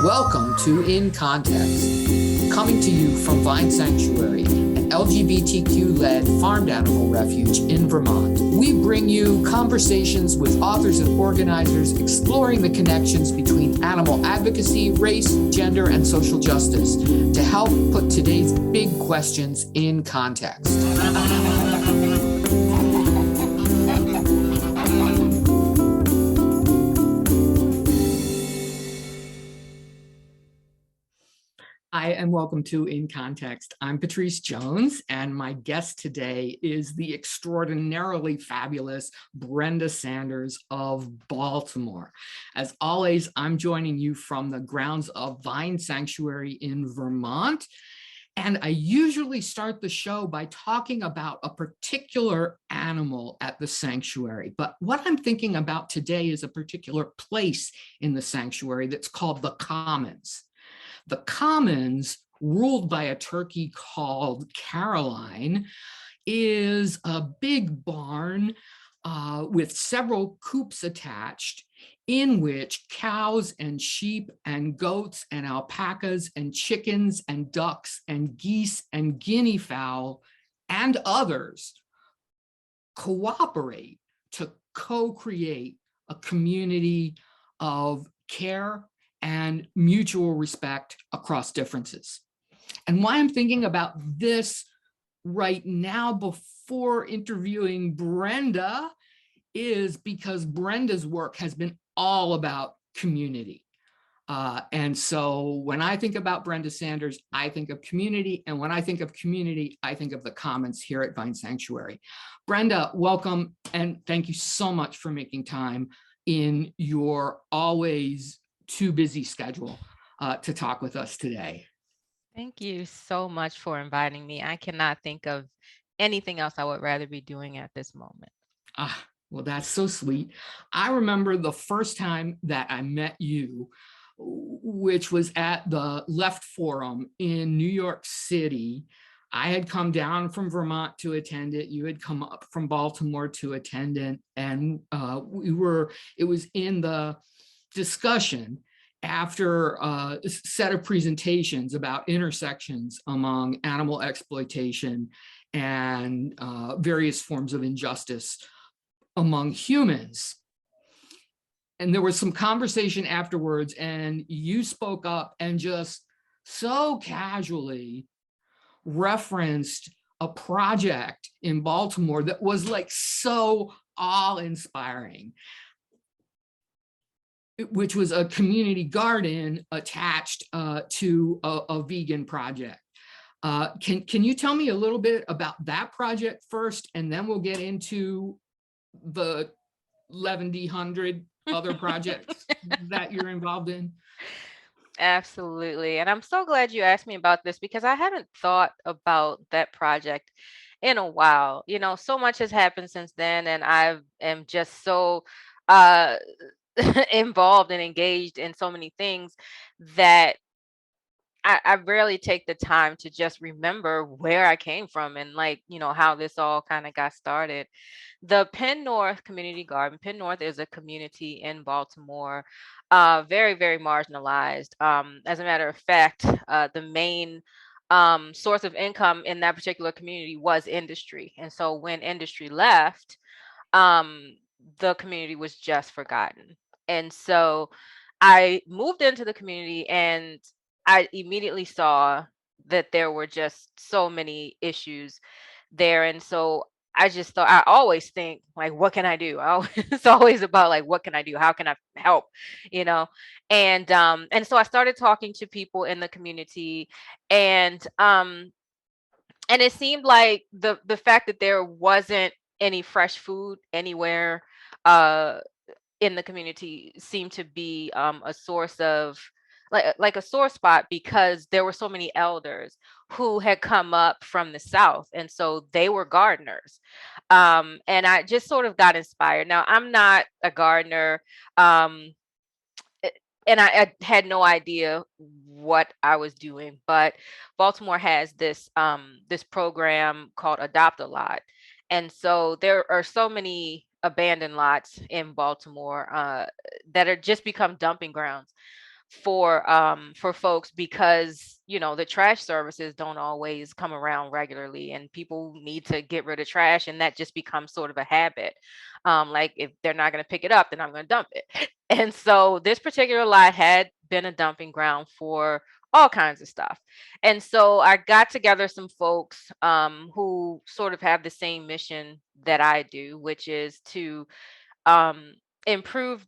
Welcome to In Context, coming to you from Vine Sanctuary, an LGBTQ-led farmed animal refuge in Vermont. We bring you conversations with authors and organizers exploring the connections between animal advocacy, race, gender, and social justice to help put today's big questions in context. Hi, and welcome to In Context. I'm Patrice Jones, and my guest today is the extraordinarily fabulous Brenda Sanders of Baltimore. As always, I'm joining you from the grounds of Vine Sanctuary in Vermont. And I usually start the show by talking about a particular animal at the sanctuary. But what I'm thinking about today is a particular place in the sanctuary that's called the Commons. The Commons, ruled by a turkey called Caroline, is a big barn with several coops attached in which cows and sheep and goats and alpacas and chickens and ducks and geese and guinea fowl and others cooperate to co-create a community of care and mutual respect across differences. And why I'm thinking about this right now before interviewing Brenda is because Brenda's work has been all about community. And so when I think about Brenda Sanders, I think of community. And when I think of community, I think of the Commons here at Vine Sanctuary. Brenda, welcome. And thank you so much for making time in your always too busy schedule to talk with us today. Thank you so much for inviting me. I cannot think of anything else I would rather be doing at this moment. Well, that's so sweet. I remember the first time that I met you, which was at the Left Forum in New York City. I had come down from Vermont to attend it. You had come up from Baltimore to attend it. And it was in the discussion after a set of presentations about intersections among animal exploitation and various forms of injustice among humans. And there was some conversation afterwards, and you spoke up and just so casually referenced a project in Baltimore that was like so awe-inspiring, which was a community garden attached to a vegan project. Can you tell me a little bit about that project first, and then we'll get into the 1,100 other projects that you're involved in? Absolutely. And I'm so glad you asked me about this because I hadn't thought about that project in a while. So much has happened since then, and I am just so uh involved and engaged in so many things that I rarely take the time to just remember where I came from and how this all kind of got started. The Penn North Community Garden. Penn North is a community in Baltimore, very, very marginalized. As a matter of fact, the main source of income in that particular community was industry. And so when industry left, the community was just forgotten. And so I moved into the community and I immediately saw that there were just so many issues there. And so I just thought, I always think like, what can I do? It's always about like, what can I do? How can I help? You know? And so I started talking to people in the community, and it seemed like the fact that there wasn't any fresh food anywhere uh in the community seemed to be a source of like a sore spot, because there were so many elders who had come up from the south, and so they were gardeners. And I just sort of got inspired. Now, I'm not a gardener. um and I had no idea what I was doing, but Baltimore has this program called Adopt a Lot, and so there are so many abandoned lots in Baltimore that are just become dumping grounds for folks, because the trash services don't always come around regularly, and people need to get rid of trash, and that just becomes sort of a habit. Like, if they're not going to pick it up, then I'm going to dump it. And so this particular lot had been a dumping ground for all kinds of stuff. And so I got together some folks who sort of have the same mission that I do, which is to um, improve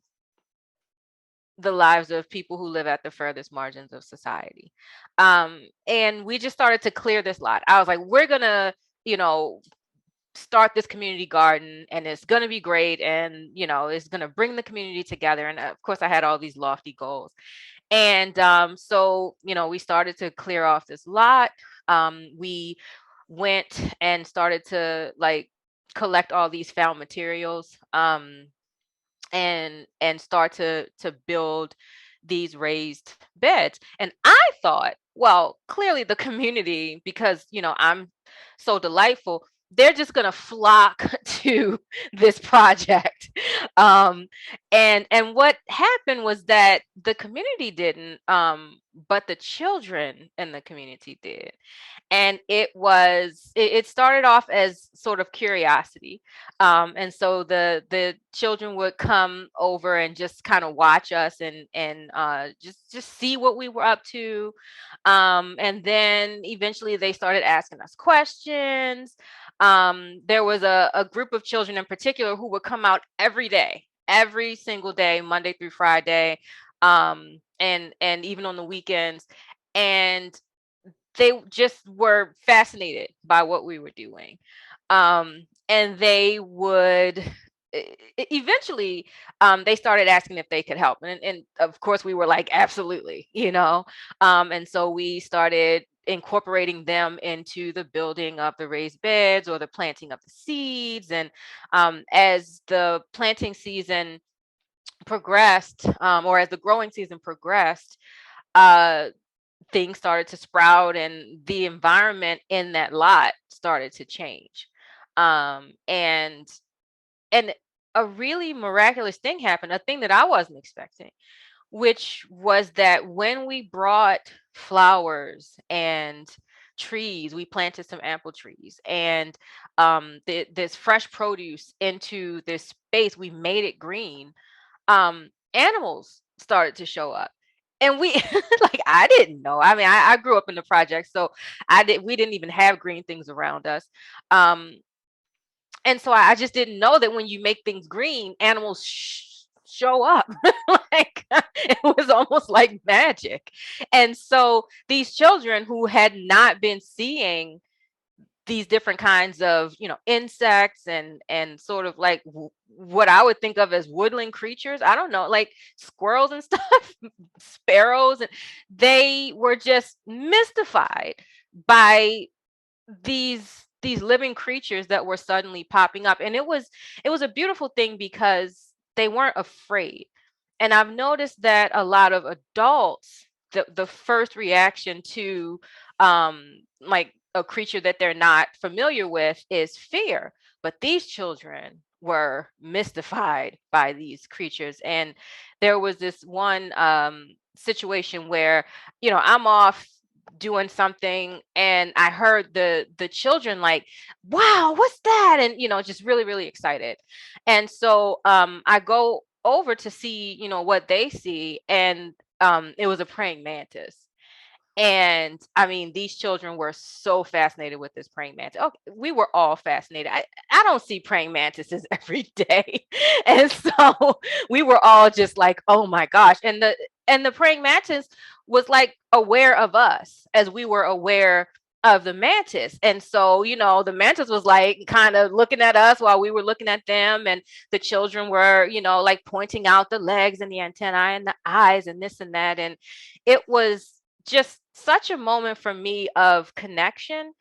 the lives of people who live at the furthest margins of society. And we just started to clear this lot. I was like, we're going to, you know, start this community garden, and it's going to be great, and it's going to bring the community together. And of course I had all these lofty goals. And so we started to clear off this lot. We went and started to like collect all these found materials, and start to build these raised beds. And I thought, well, clearly the community, because I'm so delightful, they're just going to flock to this project. um and what happened was that the community didn't, but the children in the community did. And it started off as sort of curiosity. And so the children would come over and just kind of watch us, and just see what we were up to. And then eventually they started asking us questions. There was a group of children in particular who would come out every day, every single day, Monday through Friday, and even on the weekends. And they just were fascinated by what we were doing. And they would eventually, they started asking if they could help. And of course we were like, absolutely. And so we started incorporating them into the building of the raised beds or the planting of the seeds. And as the planting season progressed, or as the growing season progressed, uh, things started to sprout, and the environment in that lot started to change. And a really miraculous thing happened, a thing that I wasn't expecting, which was that when we brought flowers and trees, we planted some apple trees, and this fresh produce into this space, we made it green. Animals started to show up. And we like, I didn't know. I mean, I grew up in the project, so we didn't even have green things around us. Um, and so I just didn't know that when you make things green, animals show up. Like, it was almost like magic. And so these children who had not been seeing these different kinds of insects, and sort of like what I would think of as woodland creatures, I don't know, like squirrels and stuff, sparrows, and they were just mystified by these living creatures that were suddenly popping up. And it was a beautiful thing because they weren't afraid. And I've noticed that a lot of adults, the first reaction to like a creature that they're not familiar with is fear. But these children were mystified by these creatures. And there was this one situation where I'm off doing something, and I heard the children like, wow, what's that? And just really, really excited. And so I go over to see what they see, and it was a praying mantis. And I mean, these children were so fascinated with this praying mantis. Oh, we were all fascinated. I don't see praying mantises every day. And so we were all just like, oh my gosh. And the praying mantis was like aware of us as we were aware of the mantis. And so, the mantis was like kind of looking at us while we were looking at them. And the children were, like pointing out the legs and the antennae and the eyes and this and that. And it was just such a moment for me of connection.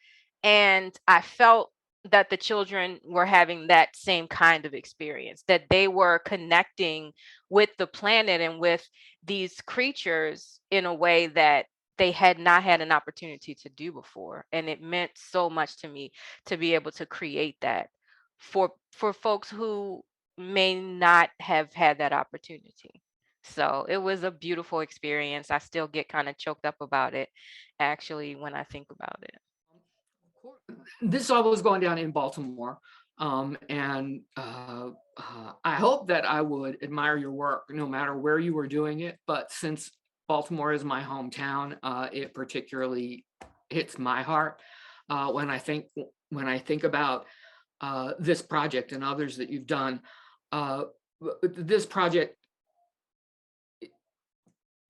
And I felt that the children were having that same kind of experience, that they were connecting with the planet and with these creatures in a way that they had not had an opportunity to do before. And it meant so much to me to be able to create that for folks who may not have had that opportunity. So it was a beautiful experience. I still get kind of choked up about it, actually, when I think about it. This all was going down in Baltimore. I hope that I would admire your work no matter where you were doing it. But since Baltimore is my hometown, it particularly hits my heart when I think about this project and others that you've done. Uh, this project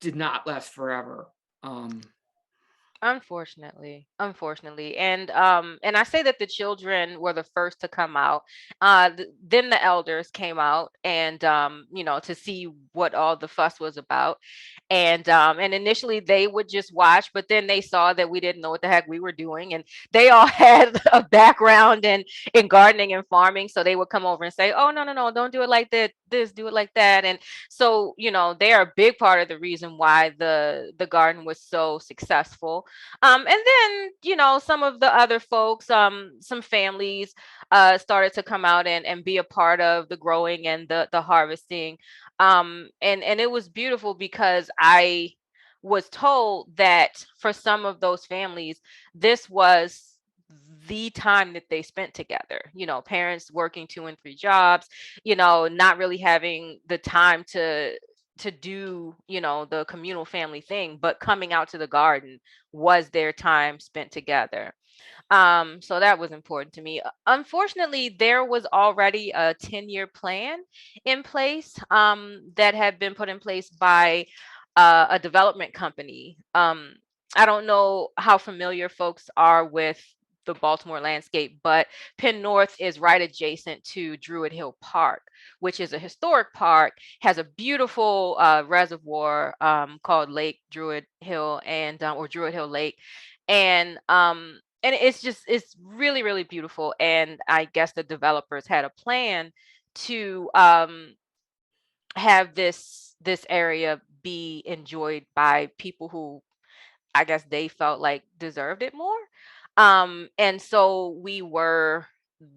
did not last forever. Um, Unfortunately, and I say that the children were the first to come out. Then the elders came out, and to see what all the fuss was about. And initially they would just watch, but then they saw that we didn't know what the heck we were doing, and they all had a background in gardening and farming, so they would come over and say, "Oh, no, no, no, don't do it like that. This, do it like that." And so, they are a big part of the reason why the garden was so successful. And then, some of the other folks, some families started to come out and be a part of the growing and the harvesting. And it was beautiful because I was told that for some of those families, this was the time that they spent together. Parents working 2 and 3 jobs, not really having the time to do, the communal family thing, but coming out to the garden was their time spent together. So that was important to me. Unfortunately, there was already a 10-year plan in place, that had been put in place by a development company. I don't know how familiar folks are with the Baltimore landscape, but Penn North is right adjacent to Druid Hill Park, which is a historic park, has a beautiful reservoir, called Lake Druid Hill, and or Druid Hill Lake. And it's really, really beautiful. And I guess the developers had a plan to have this area be enjoyed by people who, I guess, they felt like deserved it more. And so we were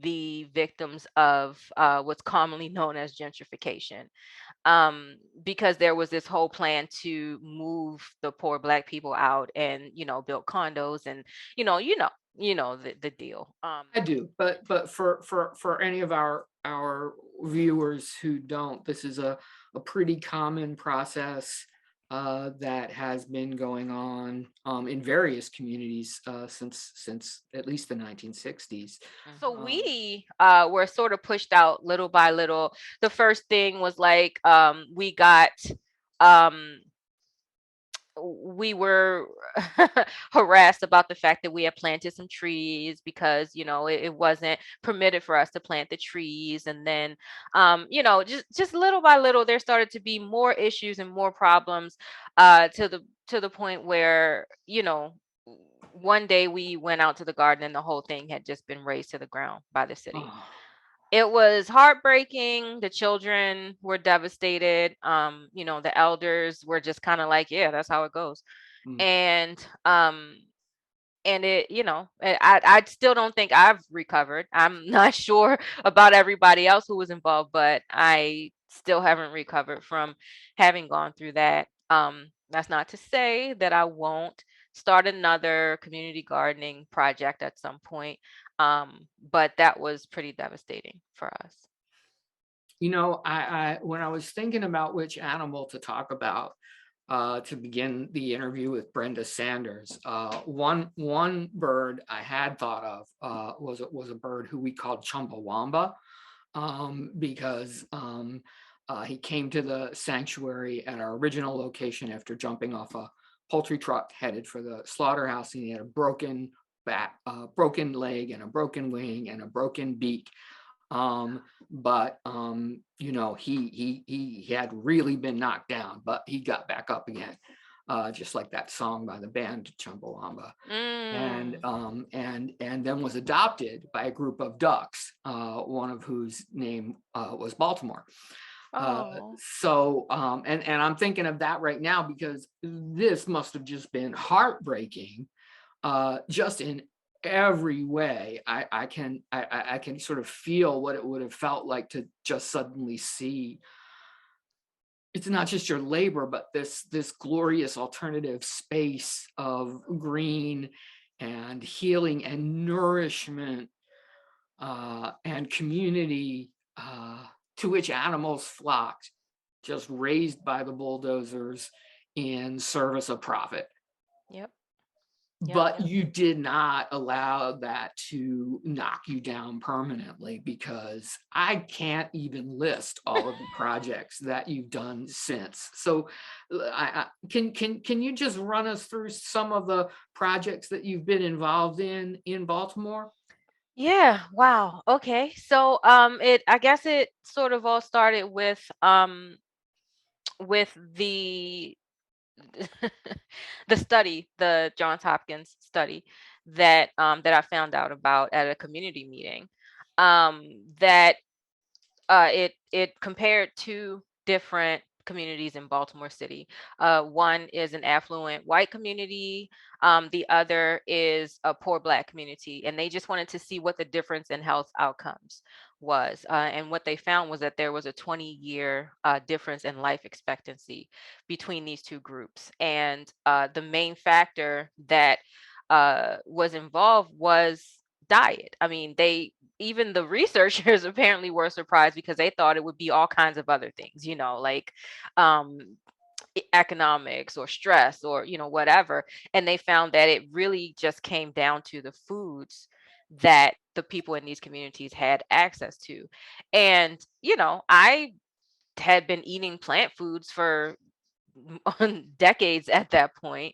the victims of what's commonly known as gentrification, because there was this whole plan to move the poor Black people out and, build condos, and the deal. I do, but for any of our viewers who don't, this is a pretty common process that has been going on in various communities since at least the 1960s. So Um, we were sort of pushed out little by little. The first thing was like, we got um we were harassed about the fact that we had planted some trees because, it wasn't permitted for us to plant the trees. And then, just little by little, there started to be more issues and more problems, to the point where, one day we went out to the garden and the whole thing had just been razed to the ground by the city. oh, It was heartbreaking. The children were devastated. The elders were just kind of like, yeah, that's how it goes. mm. And um and it, I still don't think I've recovered. I'm not sure about everybody else who was involved, but I still haven't recovered from having gone through that. That's not to say that I won't start another community gardening project at some point. But that was pretty devastating for us. I when I was thinking about which animal to talk about to begin the interview with Brenda Sanders, one bird I had thought of was a bird who we called Chumbawamba, because he came to the sanctuary at our original location after jumping off a poultry truck headed for the slaughterhouse, and he had a broken back, broken leg, and a broken wing, and a broken beak. But he had really been knocked down, but he got back up again, just like that song by the band Chumbawamba, and Mm. then was adopted by a group of ducks, one of whose name was Baltimore. Uh, Oh. and I'm thinking of that right now because this must have just been heartbreaking, just in every way. I can sort of feel what it would have felt like to just suddenly see it's not just your labor, but this glorious alternative space of green and healing and nourishment and community to which animals flocked, just raised by the bulldozers in service of profit. Yep. Yep. But Yep. you did not allow that to knock you down permanently, because I can't even list all of the projects that you've done since. So can you just run us through some of the projects that you've been involved in Baltimore? Yeah. Wow. Okay. So I guess it sort of all started with the the study, the Johns Hopkins study that I found out about at a community meeting. That it compared two different communities in Baltimore City. One is an affluent white community. The other is a poor Black community, and they just wanted to see what the difference in health outcomes was. And what they found was that there was a 20-year difference in life expectancy between these two groups, and the main factor that was involved was diet. I mean, they even the researchers apparently were surprised because they thought it would be all kinds of other things, like um, economics or stress or, whatever. And they found that it really just came down to the foods that the people in these communities had access to. And, I had been eating plant foods for decades at that point.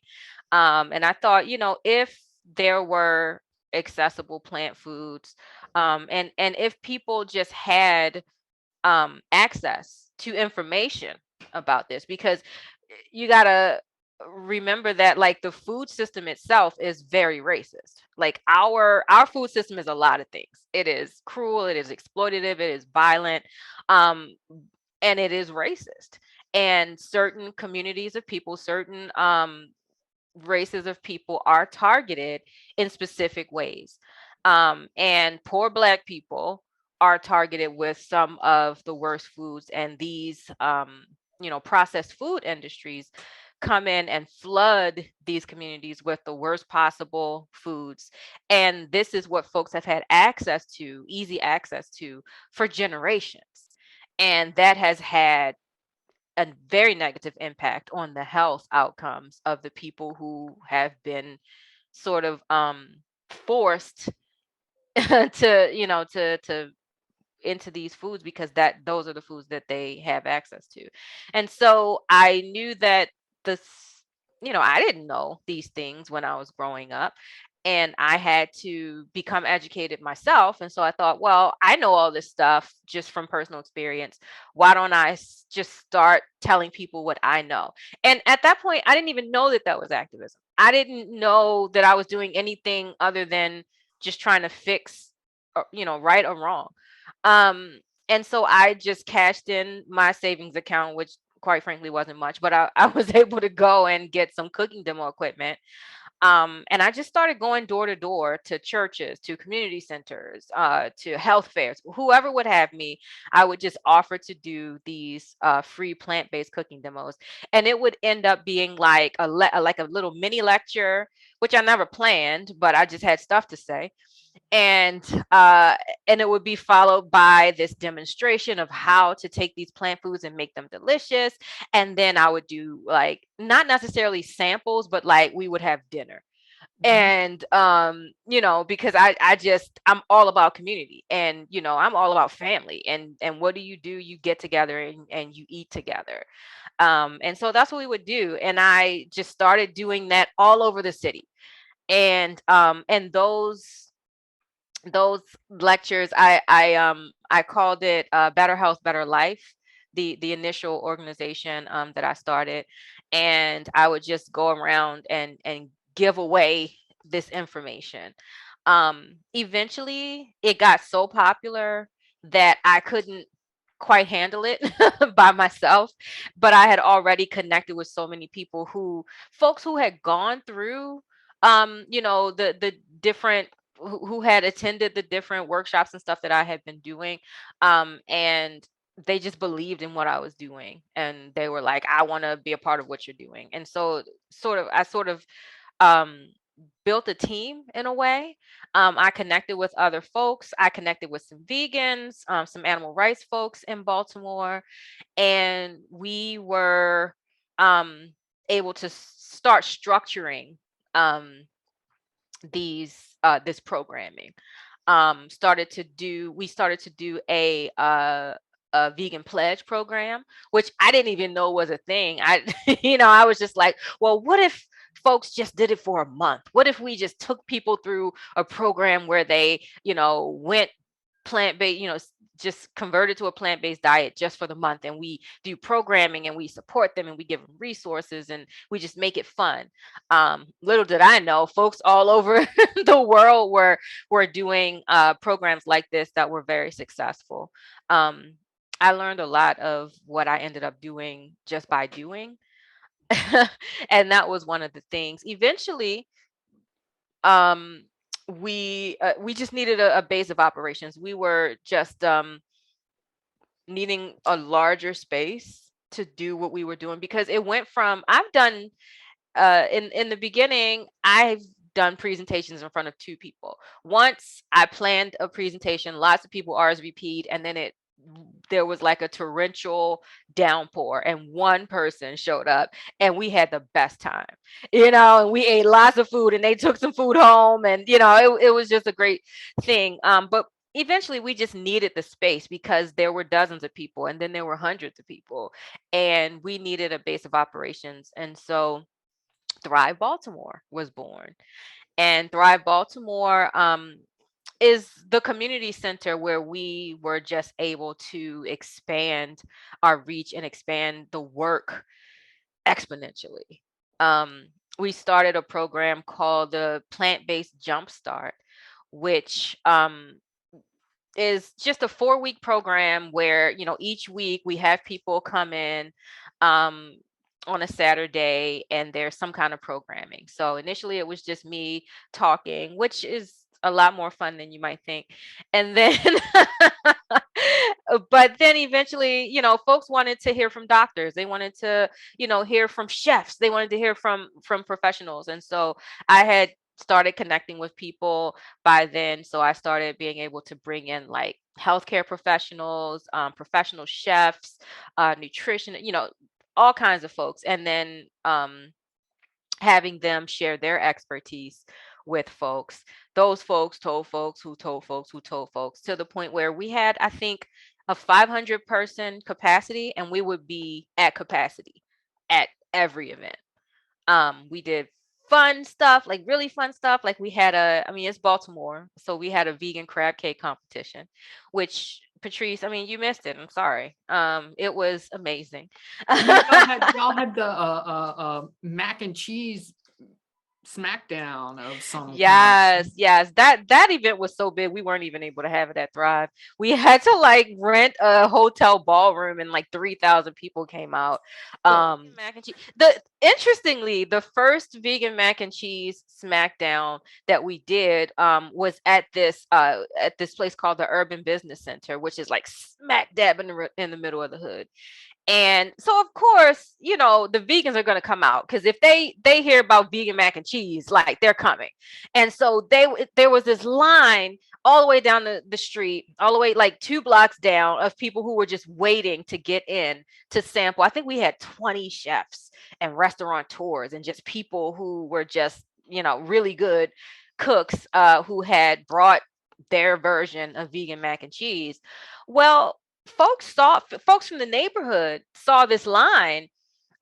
And I thought, if there were accessible plant foods, and if people just had access to information about this, because you gotta remember that like the food system itself is very racist. Like our food system is a lot of things. It is cruel, it is exploitative, it is violent, um, and it is racist. And certain communities of people, certain races of people are targeted in specific ways. And poor Black people are targeted with some of the worst foods. And these, processed food industries come in and flood these communities with the worst possible foods. And this is what folks have had access to, easy access to, for generations. And that has had a very negative impact on the health outcomes of the people who have been sort of forced to into these foods, because that those are the foods that they have access to. And so I knew that this, I didn't know these things when I was growing up, and I had to become educated myself. And so I thought, well, I know all this stuff just from personal experience. Why don't I just start telling people what I know? And at that point, I didn't even know that that was activism. I didn't know that I was doing anything other than just trying to fix, right or wrong. Um, and so I just cashed in my savings account, which quite frankly wasn't much, but I was able to go and get some cooking demo equipment. And I just started going door to door to churches, to community centers, to health fairs, whoever would have me. I would just offer to do these free plant-based cooking demos, and it would end up being like like a little mini lecture, which I never planned, but I just had stuff to say. And and it would be followed by this demonstration of how to take these plant foods and make them delicious. And then I would do like not necessarily samples, but like we would have dinner. Mhm. And because I'm all about community, and I'm all about family. And what do? You get together and you eat together. And so that's what we would do, and I just started doing that all over the city. And those lectures, I called it Better Health, Better Life, the initial organization that I started. And I would just go around and give away this information. Eventually it got so popular that I couldn't quite handle it by myself, but I had already connected with so many people, folks who had gone through the different, who had attended the different workshops and stuff that I had been doing. And they just believed in what I was doing, and they were like, I want to be a part of what you're doing. And so I sort of um built a team in a way. I connected with other folks. I connected with some vegans, some animal rights folks in Baltimore, and we were um able to start structuring um this programming. We started to do a vegan pledge program, which I didn't even know was a thing. I I was just like, well, what if folks just did it for a month? What if we just took people through a program where they, went plant-based, just converted to a plant-based diet just for the month, and we do programming and we support them and we give them resources and we just make it fun. Little did I know, folks all over the world were doing programs like this that were very successful. um, I learned a lot of what I ended up doing just by doing. And that was one of the things. Eventually, um we just needed a base of operations. We were just needing a larger space to do what we were doing, because it went from, I've done in the beginning, I've done presentations in front of two people. Once I planned a presentation, lots of people RSVP'd, and then there was like a torrential downpour, and one person showed up, and we had the best time, and we ate lots of food, and they took some food home, and it was just a great thing. But eventually we just needed the space because there were dozens of people, and then there were hundreds of people, and we needed a base of operations. And so Thrive Baltimore was born. And Thrive Baltimore is the community center where we were just able to expand our reach and expand the work exponentially. Um, we started a program called the Plant-Based Jumpstart, which is just a 4-week program where, each week we have people come in um, on a Saturday, and there's some kind of programming. So initially it was just me talking, which is a lot more fun than you might think. And then, but then eventually, folks wanted to hear from doctors. They wanted to, hear from chefs. They wanted to hear from professionals. And so I had started connecting with people by then. So I started being able to bring in like healthcare professionals, professional chefs, nutrition, all kinds of folks. And then having them share their expertise with folks. Those folks told folks who told folks who told folks, to the point where we had, I think, a 500-person capacity, and we would be at capacity at every event. We did fun stuff, like really fun stuff. Like we had it's Baltimore, so we had a vegan crab cake competition, which, Patrice, you missed it. I'm sorry. It was amazing. Y'all had the mac and cheese smackdown of some kind. Yes. That event was so big we weren't even able to have it at Thrive. We had to like rent a hotel ballroom, and like 3,000 people came out. Mac and cheese. Interestingly, the first vegan mac and cheese smackdown that we did was at this place called the Urban Business Center, which is like smack dab in the middle of the hood. And so, of course, the vegans are going to come out, because if they hear about vegan mac and cheese, like, they're coming. And so there was this line all the way down the street, all the way like 2 blocks down, of people who were just waiting to get in to sample. I think we had 20 chefs and restaurateurs and just people who were just, really good cooks, who had brought their version of vegan mac and cheese. Well, folks from the neighborhood saw this line,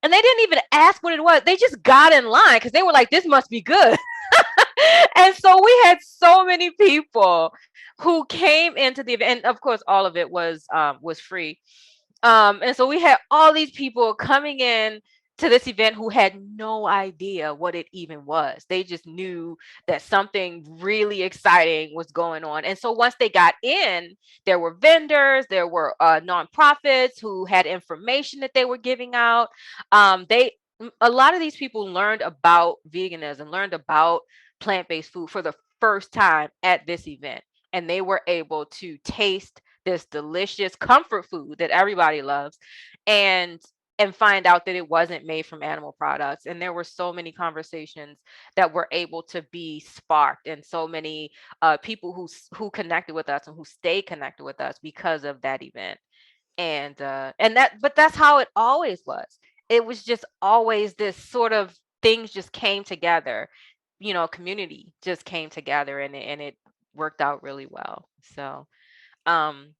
and they didn't even ask what it was. They just got in line because they were like, this must be good. And so we had so many people who came into the event, and of course all of it was free. And so we had all these people coming in to this event who had no idea what it even was. They just knew that something really exciting was going on. And so once they got in, there were vendors, there were nonprofits who had information that they were giving out. A lot of these people learned about veganism, learned about plant-based food for the first time at this event, and they were able to taste this delicious comfort food that everybody loves, and find out that it wasn't made from animal products. And there were so many conversations that were able to be sparked, and so many people who connected with us and who stay connected with us because of that event. And that, but that's how it always was. It was just always this sort of, things just came together, community just came together, and it worked out really well. So um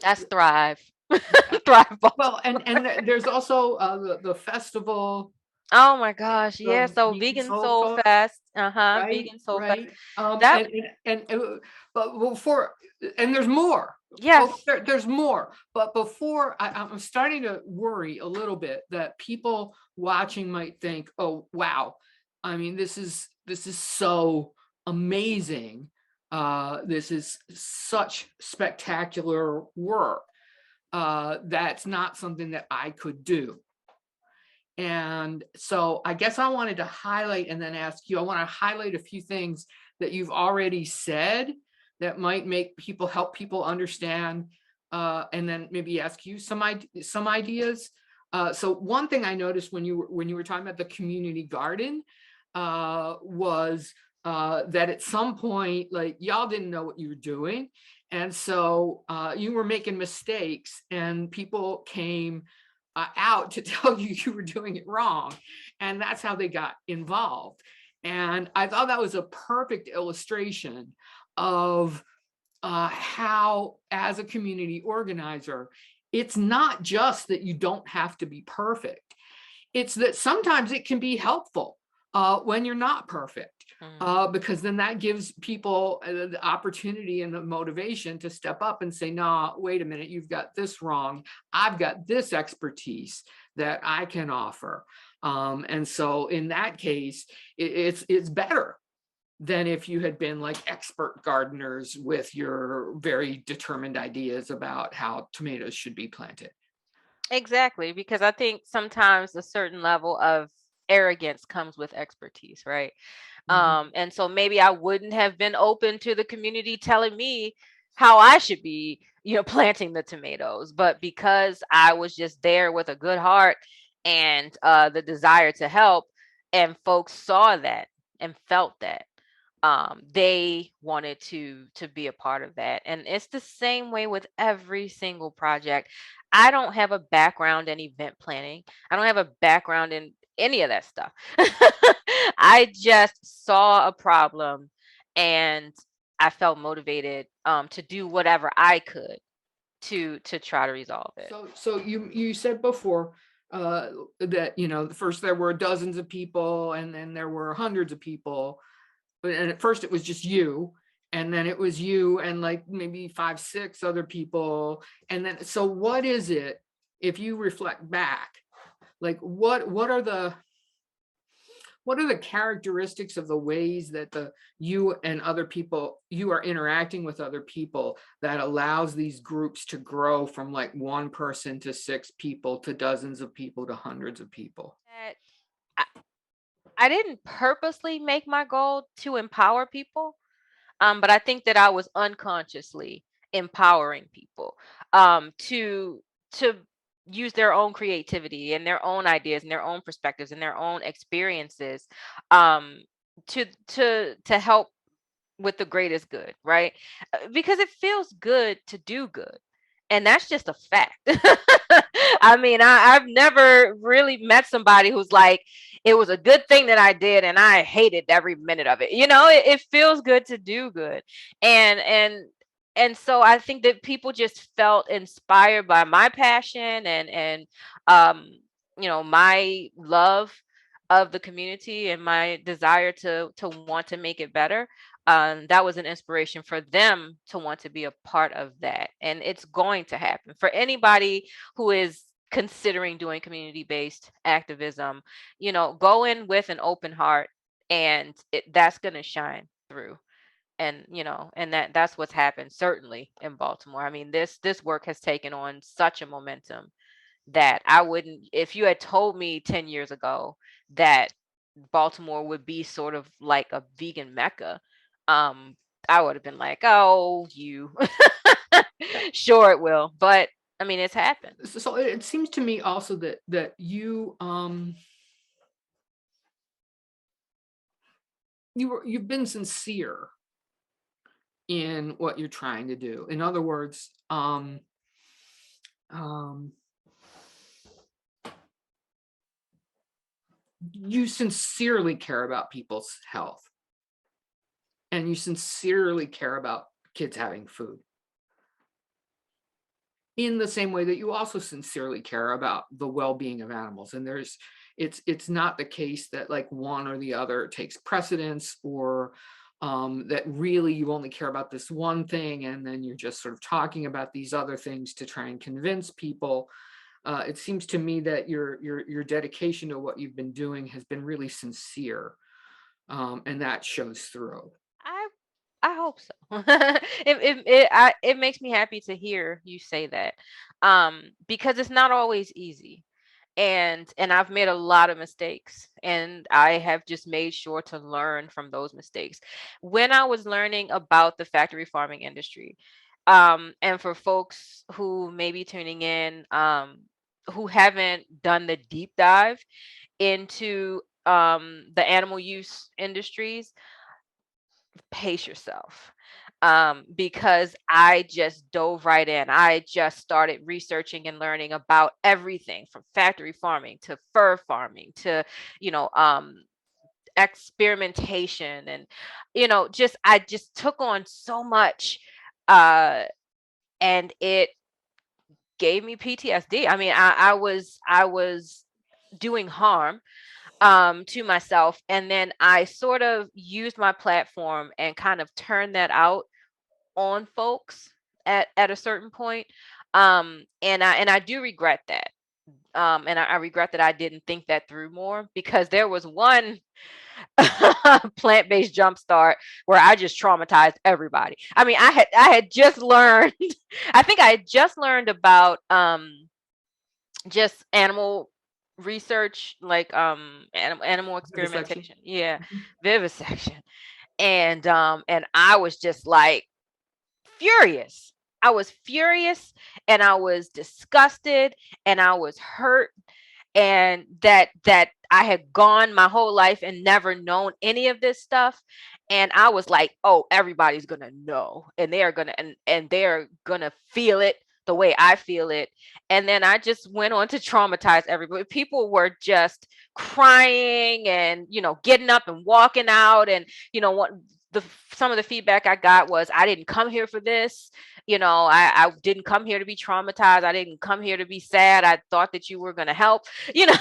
that's Thrive. Yeah. Thrive Well, Baltimore. and there's also the festival, Oh my gosh, yeah. the So Vegan Vegan Soul Soul Talk, Fest. right? Vegan Soul Fest. Right. That, But before, and there's more. Oh, yes. there's more. But before, I'm starting to worry a little bit that people watching might think, "Oh, wow! I mean, this is so amazing. This is such spectacular work. That's not something that I could do." And so I guess I wanted to highlight and then ask you, I want to highlight a few things that you've already said that might help people understand, and then maybe ask you some ideas. So one thing I noticed when you were talking about the community garden, was that at some point, like, y'all didn't know what you were doing. And so you were making mistakes, and people came out to tell you you were doing it wrong. And that's how they got involved. And I thought that was a perfect illustration of how, as a community organizer, it's not just that you don't have to be perfect. It's that sometimes it can be helpful when you're not perfect. Because then that gives people the opportunity and the motivation to step up and say, "Nah, wait a minute, you've got this wrong. I've got this expertise that I can offer." And so in that case, it's better than if you had been like expert gardeners with your very determined ideas about how tomatoes should be planted. Exactly, because I think sometimes a certain level of arrogance comes with expertise, right? Mhm. And so maybe I wouldn't have been open to the community telling me how I should be, planting the tomatoes. But because I was just there with a good heart and the desire to help, and folks saw that and felt that, they wanted to be a part of that. And it's the same way with every single project. I don't have a background in event planning. I don't have a background in any of that stuff. I just saw a problem, and I felt motivated to do whatever I could to try to resolve it. So you said before that, first there were dozens of people, and then there were hundreds of people, and at first it was just you, and then it was you and like maybe 5, 6 other people, and then so what is it, if you reflect back, like what are the characteristics of the ways that you and other people, you are interacting with other people, that allows these groups to grow from like one person to 6 people to dozens of people to hundreds of people? That I, I didn't purposely make my goal to empower people. But I think that I was unconsciously empowering people to use their own creativity and their own ideas and their own perspectives and their own experiences, um, to help with the greatest good, right? Because it feels good to do good. And that's just a fact. I mean, I've never really met somebody who's like, it was a good thing that I did and I hated every minute of it. It feels good to do good. And so I think that people just felt inspired by my passion and um, my love of the community and my desire to want to make it better. That was an inspiration for them to want to be a part of that. And it's going to happen for anybody who is considering doing community-based activism. Go in with an open heart, and that's going to shine through. And that's what's happened, certainly in Baltimore. I mean, this work has taken on such a momentum that I wouldn't, if you had told me 10 years ago that Baltimore would be sort of like a vegan mecca, um, I would have been like, "Oh, you." Yeah. Sure it will, but I mean, it's happened. So it seems to me also that you've been sincere in what you're trying to do. In other words, um, you sincerely care about people's health, and you sincerely care about kids having food in the same way that you also sincerely care about the well-being of animals. And it's not the case that like one or the other takes precedence, or that really you only care about this one thing and then you're just sort of talking about these other things to try and convince people. It seems to me that your dedication to what you've been doing has been really sincere, and that shows through. I I hope so. It makes me happy to hear you say that, because it's not always easy, and I've made a lot of mistakes, and I have just made sure to learn from those mistakes. When I was learning about the factory farming industry, and for folks who may be tuning in, who haven't done the deep dive into the animal use industries, pace yourself, because I just dove right in. I just started researching and learning about everything from factory farming to fur farming to, you know, experimentation, and just I just took on so much, uh, and it gave me PTSD. I mean, I was doing harm to myself, and then I sort of used my platform and kind of turned that out on folks at a certain point. And I do regret that. And I regret that I didn't think that through more, because there was one plant-based jumpstart where I just traumatized everybody. I mean, I had just learned I think I had just learned about just animal research, like animal Vivisection. experimentation. Yeah, Mhm. vivisection. And I was just like furious. I was furious, and I was disgusted, and I was hurt, and that I had gone my whole life and never known any of this stuff. And I was like, oh, everybody's gonna know, and they are gonna and they're gonna feel it the way I feel it. And then I just went on to traumatize everybody. People were just crying and getting up and walking out. And what the some of the feedback I got was, I didn't come here for this. I didn't come here to be traumatized. I didn't come here to be sad. I thought that you were going to help, you know.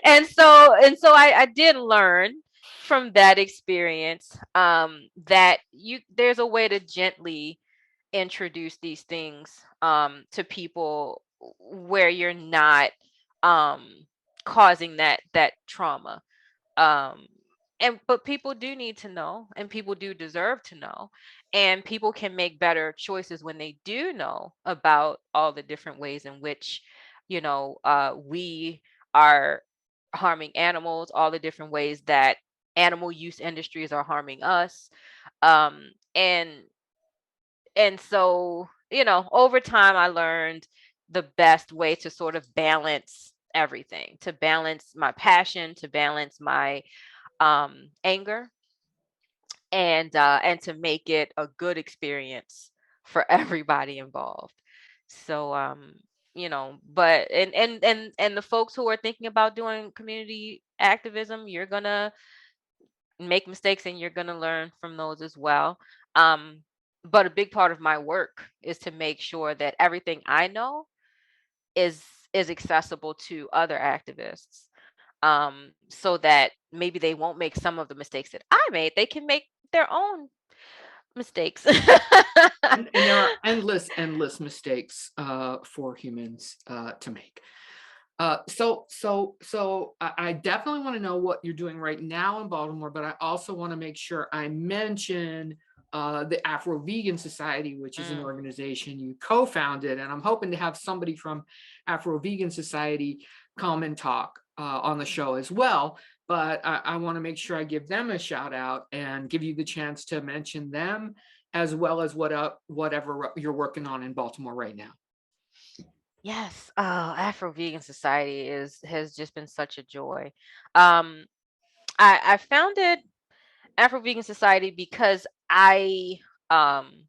And so I did learn from that experience, that there's a way to gently introduce these things, to people, where you're not um causing that trauma. Um and but people do need to know, and people do deserve to know, and people can make better choices when they do know about all the different ways in which we are harming animals, all the different ways that animal use industries are harming us. Um and and so over time I learned the best way to sort of balance everything, to balance my passion, to balance my anger, and to make it a good experience for everybody involved. So but and the folks who are thinking about doing community activism, you're gonna make mistakes, and you're gonna learn from those as well. Um, but a big part of my work is to make sure that everything I know is is accessible to other activists, so that maybe they won't make some of the mistakes that I made. They can make their own mistakes. And there are endless mistakes for humans to make. I definitely want to know what you're doing right now in Baltimore, but I also want to make sure I mention the Afro-Vegan Society, which is an Mm. organization you co-founded, and I'm hoping to have somebody from Afro-Vegan Society come and talk on the show as well. But I want to make sure I give them a shout out and give you the chance to mention them as well as whatever you're working on in Baltimore right now. Yes. Oh, Afro-Vegan Society has just been such a joy. Um, I founded Afro-Vegan Society um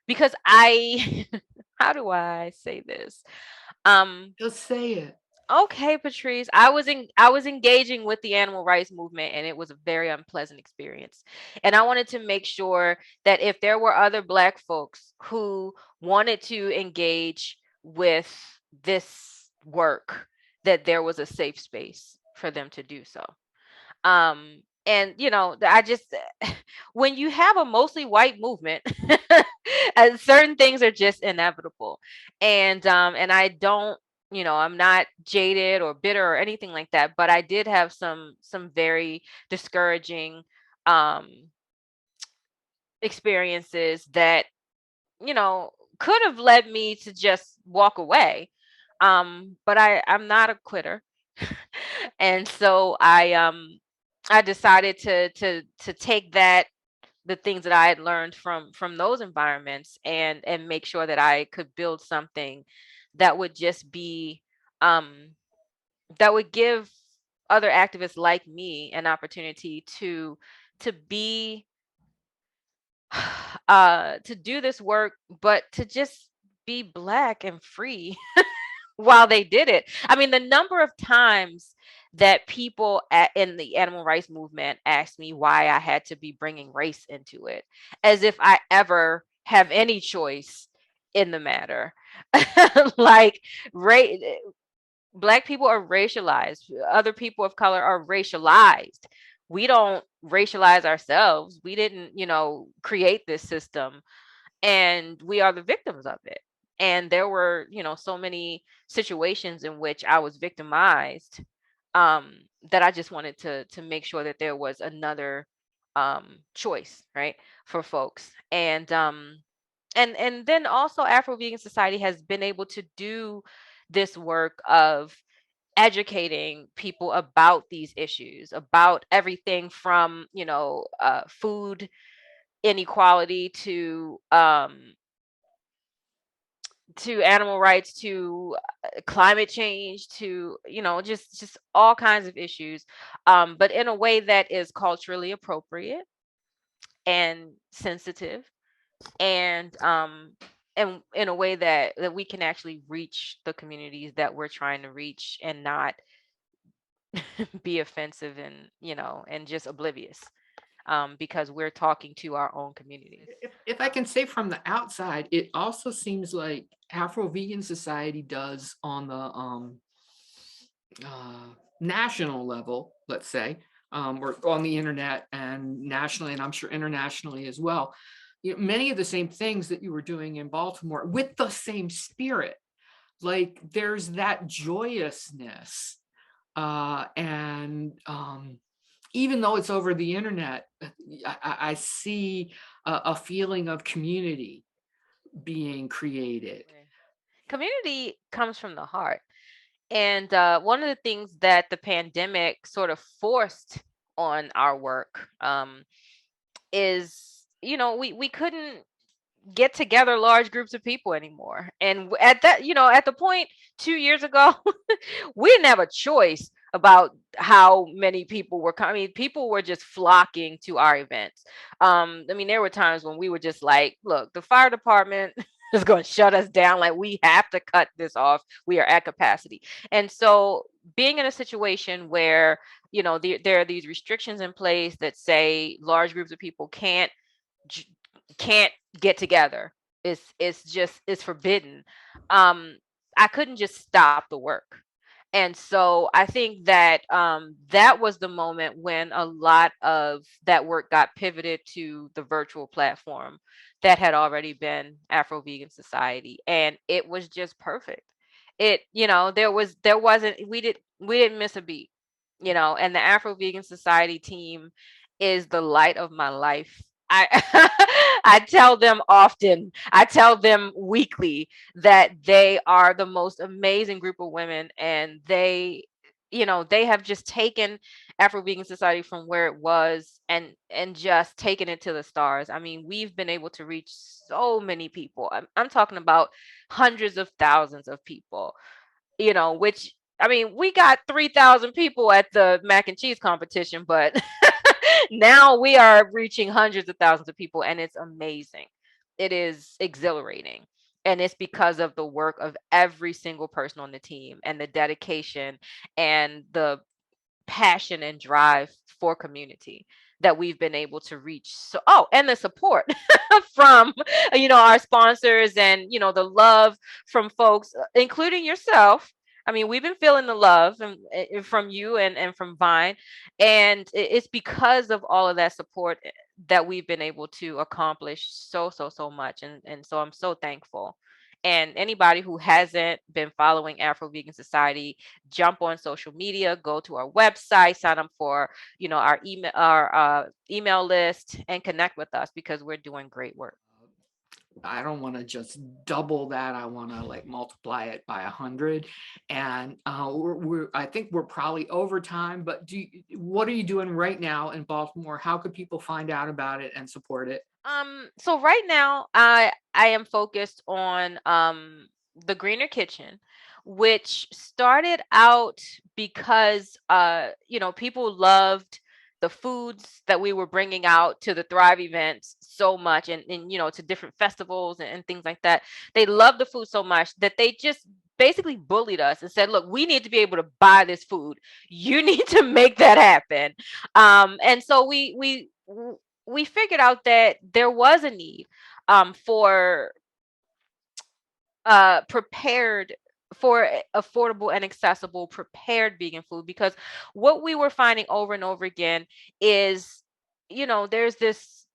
because I how do I say this? Um, Just say it. okay, Patrice, I was engaging with the animal rights movement, and it was a very unpleasant experience. And I wanted to make sure that if there were other Black folks who wanted to engage with this work, that there was a safe space for them to do so. And I just when you have a mostly white movement, and certain things are just inevitable. And I don't, I'm not jaded or bitter or anything like that, but I did have some very discouraging um experiences that, you know, could have led me to just walk away. But I'm not a quitter. And so I decided to take the things that I had learned from those environments, and make sure that I could build something that would just be um that would give other activists like me an opportunity to be to do this work, but to just be Black and free while they did it. I mean, the number of times that people in the animal rights movement asked me why I had to be bringing race into it, as if I ever have any choice in the matter. Like, ra- Black people are racialized, other people of color are racialized. We don't racialize ourselves. We didn't, create this system, and we are the victims of it. And there were, so many situations in which I was victimized, that I just wanted to make sure that there was another choice, right, for folks. And then also Afro Vegan Society has been able to do this work of educating people about these issues, about everything from, food inequality to animal rights, to climate change, to, just all kinds of issues, but in a way that is culturally appropriate and sensitive, and in a way that we can actually reach the communities that we're trying to reach, and not be offensive and just oblivious, because we're talking to our own communities. If I can say from the outside, it also seems like Afro-Vegan Society does on the national level, let's say, or on the internet and nationally, and I'm sure internationally as well. Many of the same things that you were doing in Baltimore with the same spirit. Like there's that joyousness, and even though it's over the internet, I see a feeling of community being created. Right. Community comes from the heart. And one of the things that the pandemic sort of forced on our work, is, we couldn't get together large groups of people anymore. And at that, at the point 2 years ago, we didn't have a choice about how many people were coming. I mean, people were just flocking to our events. I mean, there were times when we were just like, look, the fire department is going to shut us down. Like, we have to cut this off. We are at capacity. And so being in a situation where, there are these restrictions in place that say large groups of people j- can't get together. It's forbidden. Um, I couldn't just stop the work. And so I think that that was the moment when a lot of that work got pivoted to the virtual platform that had already been Afro Vegan Society, and it was just perfect. There wasn't we didn't miss a beat, and the Afro Vegan Society team is the light of my life. I I tell them often, I tell them weekly that they are the most amazing group of women, and they have just taken Afro-Vegan Society from where it was and just taken it to the stars. I mean, we've been able to reach so many people. I'm talking about hundreds of thousands of people, which, I mean, we got 3,000 people at the mac and cheese competition, but now we are reaching hundreds of thousands of people, and it's amazing. It is exhilarating. And it's because of the work of every single person on the team and the dedication and the passion and drive for community that we've been able to reach. So, oh, and the support from, our sponsors, and, the love from folks, including yourself. I mean, we've been feeling the love from you and from Vine. And it's because of all of that support that we've been able to accomplish so, so, so much. And so I'm so thankful. And anybody who hasn't been following Afro-Vegan Society, jump on social media, go to our website, sign up for, our email list, and connect with us, because we're doing great work. I don't want to just double that. I want to like multiply it by 100. And I think we're probably over time, but what are you doing right now in Baltimore? How could people find out about it and support it? So right now I am focused on the Greener Kitchen, which started out because people loved the foods that we were bringing out to the Thrive events so much, and to different festivals and things like that. They loved the food so much that they just basically bullied us and said, look, we need to be able to buy this food. You need to make that happen. And so we figured out that there was a need for prepared, for affordable and accessible prepared vegan food, because what we were finding over and over again is, there's this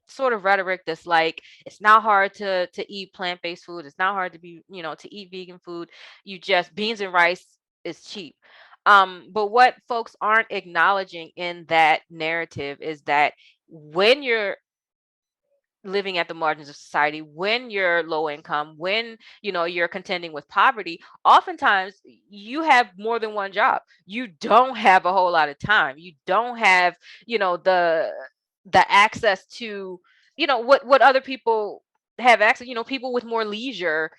sort of rhetoric that's like, it's not hard to eat plant-based food, it's not hard to be, to eat vegan food, you just, beans and rice is cheap. But what folks aren't acknowledging in that narrative is that when you're living at the margins of society, when you're low income, when you're contending with poverty, oftentimes you have more than one job. You don't have a whole lot of time. You don't have, the access to, what other people have access. People with more leisure,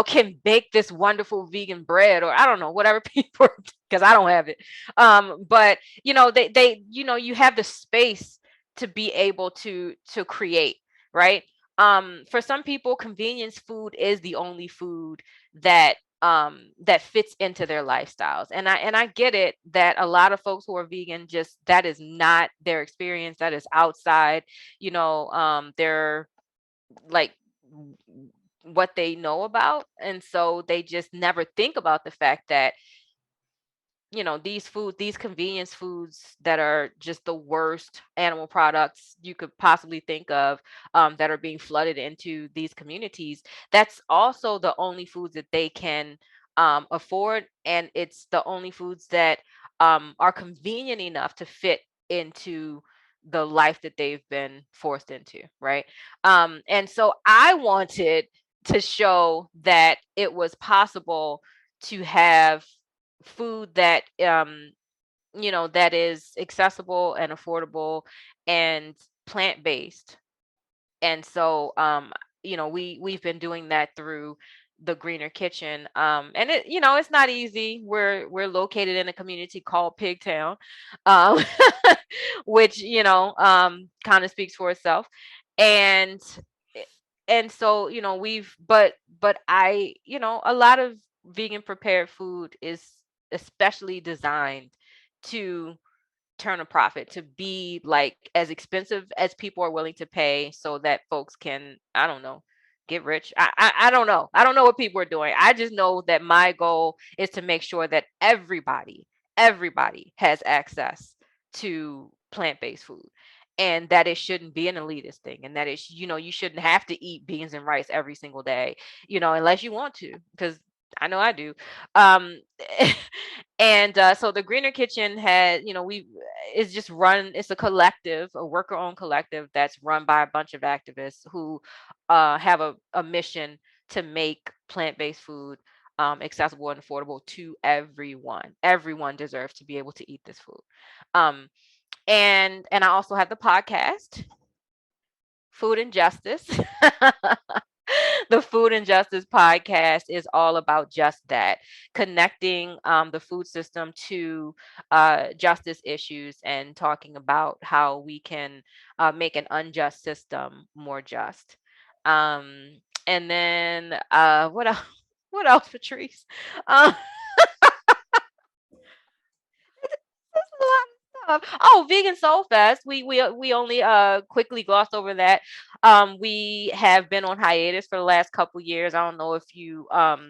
can bake this wonderful vegan bread, or I don't know, whatever people, because I don't have it. But you have the space to be able to create, right? For some people, convenience food is the only food that fits into their lifestyles. And I get it that a lot of folks who are vegan, just that is not their experience. That is outside, they're like what they know about. And so they just never think about the fact that these convenience foods that are just the worst animal products you could possibly think of, that are being flooded into these communities, that's also the only foods that they can afford. And it's the only foods that are convenient enough to fit into the life that they've been forced into, right? And so I wanted to show that it was possible to have food that that is accessible and affordable and plant-based. And so we've been doing that through the Greener Kitchen. And it's not easy. We're located in a community called Pigtown, um which kind of speaks for itself. And and so but I a lot of vegan prepared food is especially designed to turn a profit, to be like as expensive as people are willing to pay, so that folks can, I don't know, get rich. I don't know. I don't know what people are doing. I just know that my goal is to make sure that everybody has access to plant-based food, and that it shouldn't be an elitist thing, and that it's, you shouldn't have to eat beans and rice every single day, unless you want to, because I know I do. Um, and so the Greener Kitchen has, we it's just run. It's a collective, a worker-owned collective that's run by a bunch of activists who have a mission to make plant-based food accessible and affordable to everyone. Everyone deserves to be able to eat this food. Um, and I also have the podcast, Food and Justice. The Food and Justice podcast is all about just that, connecting the food system to justice issues and talking about how we can make an unjust system more just. And then what else? What else, Patrice? Um, That's a lot of stuff. Oh, Vegan Soul Fest. We only quickly glossed over that. We have been on hiatus for the last couple years. I don't know if you are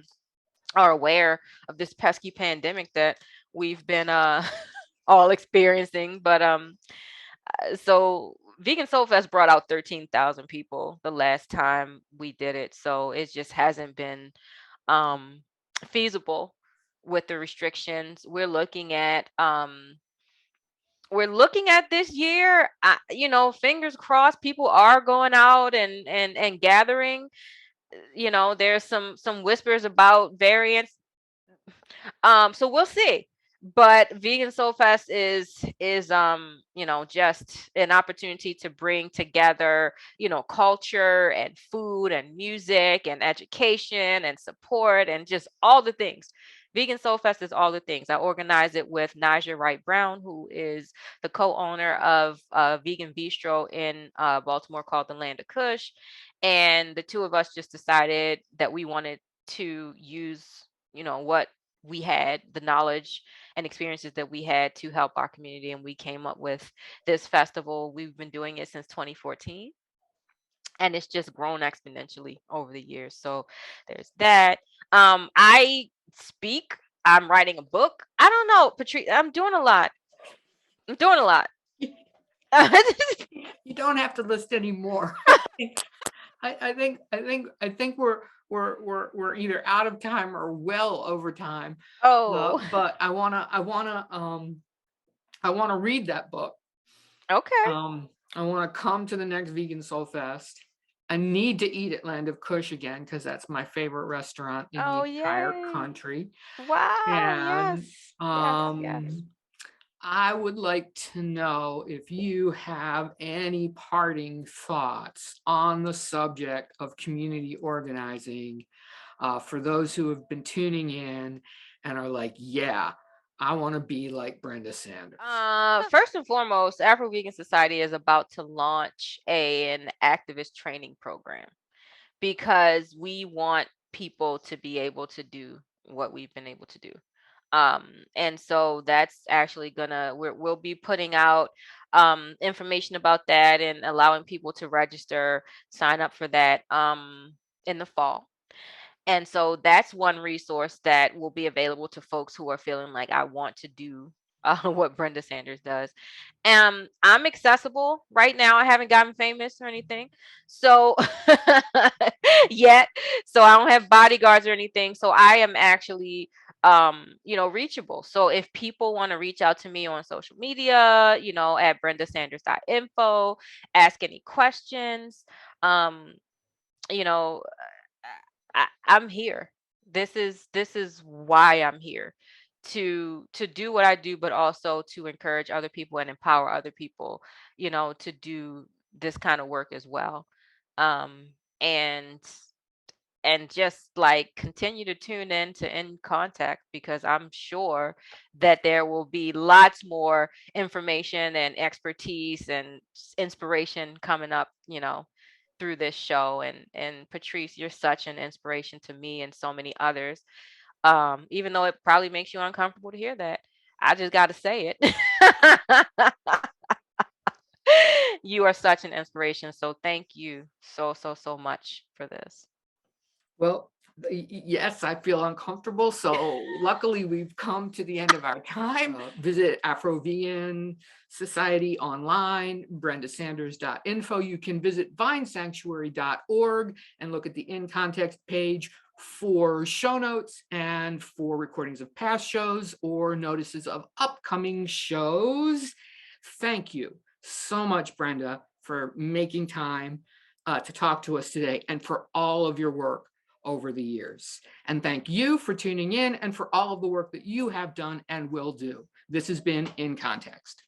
aware of this pesky pandemic that we've been all experiencing, but so Vegan Soul Fest brought out 13,000 people the last time we did it. So it just hasn't been um feasible with the restrictions. We're looking at this year, fingers crossed, people are going out and gathering. There's some whispers about variants. So we'll see. But Vegan Soul Fest is just an opportunity to bring together, culture and food and music and education and support and just all the things. Vegan Soul Fest is all the things. I organize it with Naja Wright Brown, who is the co-owner of a vegan bistro in Baltimore called the Land of Kush. And the two of us just decided that we wanted to use, what we had, the knowledge and experiences that we had, to help our community, and we came up with this festival. We've been doing it since 2014, and it's just grown exponentially over the years. So there's that. I speak. I'm writing a book. I don't know, Patrice. I'm doing a lot. I'm doing a lot. You don't have to list any more. I think we're either out of time or well over time. Oh, But I wanna read that book. okay. I want to come to the next Vegan Soul Fest. I need to eat at Land of Kush again because that's my favorite restaurant in the Oh, entire yay. country. Wow. And Yes. Yes. Yes. I would like to know if you have any parting thoughts on the subject of community organizing, for those who have been tuning in and are like, yeah, I want to be like Brenda Sanders. First and foremost, Afro-Vegan Society is about to launch an activist training program because we want people to be able to do what we've been able to do. And so that's actually we'll be putting out information about that and allowing people to register, sign up for that in the fall. And so that's one resource that will be available to folks who are feeling like, I want to do what Brenda Sanders does. I'm accessible right now. I haven't gotten famous or anything, so yet. So I don't have bodyguards or anything. So I am actually, reachable. So if people want to reach out to me on social media, at brendasanders.info, ask any questions. Um, you know, I'm here. This is why I'm here, to do what I do, but also to encourage other people and empower other people, to do this kind of work as well. Um, and and just like continue to tune in to In Contact, because I'm sure that there will be lots more information and expertise and inspiration coming up, through this show. And Patrice, you're such an inspiration to me and so many others. Even though it probably makes you uncomfortable to hear that, I just got to say it. You are such an inspiration. So thank you so much for this. Well, yes, I feel uncomfortable. So luckily we've come to the end of our time. Visit Afro-Vegan Society online, brendasanders.info. You can visit vinesanctuary.org and look at the In Context page for show notes and for recordings of past shows or notices of upcoming shows. Thank you so much, Brenda, for making time to talk to us today and for all of your work. over the years. And thank you for tuning in and for all of the work that you have done and will do. This has been In Context.